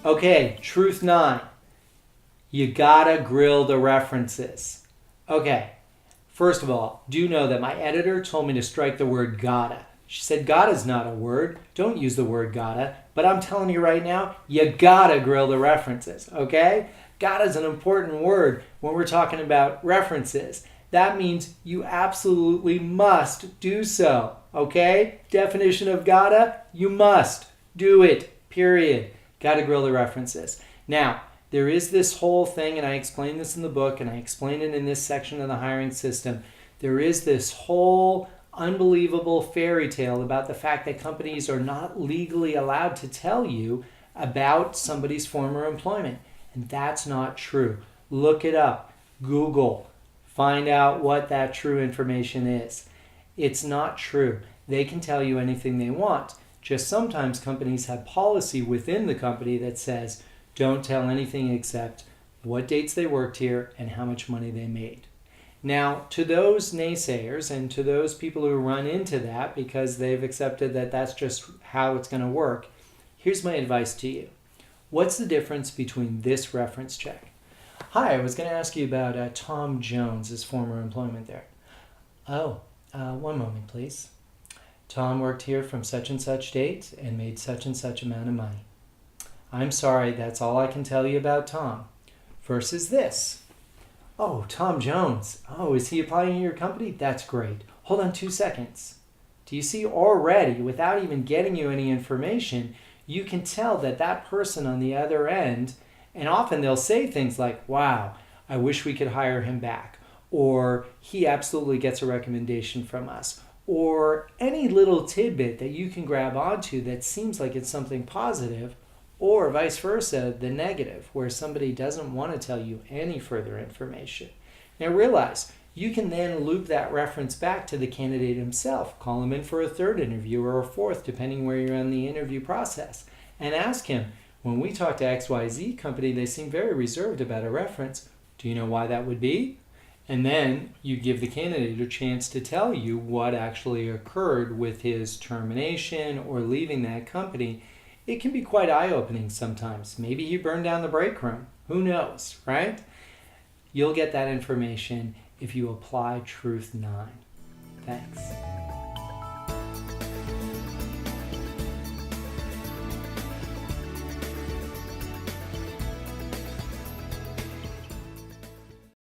Okay, truth 9. You gotta grill the references. Okay, first of all, do know that my editor told me to strike the word gotta. She said gotta's not a word. Don't use the word gotta. But I'm telling you right now, you gotta grill the references, okay? Gotta's an important word when we're talking about references. That means you absolutely must do so, okay? Definition of gotta, you must do it, period. Gotta grill the references. Now, there is this whole thing, and I explain this in the book, and I explain it in this section of the hiring system. There is this whole unbelievable fairy tale about the fact that companies are not legally allowed to tell you about somebody's former employment. And that's not true. Look it up. Google. Find out what that true information is. It's not true. They can tell you anything they want. Just sometimes companies have policy within the company that says, don't tell anything except what dates they worked here and how much money they made. Now, to those naysayers and to those people who run into that because they've accepted that that's just how it's going to work, here's my advice to you. What's the difference between this reference check? Hi, I was going to ask you about Tom Jones, his former employment there. Oh, one moment, please. Tom worked here from such and such date and made such and such amount of money. I'm sorry, that's all I can tell you about Tom. Versus this. Oh, Tom Jones. Oh, is he applying to your company? That's great. Hold on 2 seconds. Do you see already, without even getting you any information, you can tell that that person on the other end, and often they'll say things like, wow, I wish we could hire him back, or he absolutely gets a recommendation from us, or any little tidbit that you can grab onto that seems like it's something positive, or vice versa, the negative, where somebody doesn't want to tell you any further information. Now realize, you can then loop that reference back to the candidate himself, call him in for a third interview or a fourth, depending where you're in the interview process, and ask him, when we talk to XYZ company, they seem very reserved about a reference. Do you know why that would be? And then you give the candidate a chance to tell you what actually occurred with his termination or leaving that company. It can be quite eye-opening sometimes. Maybe he burned down the break room. Who knows, right? You'll get that information if you apply Truth 9. Thanks.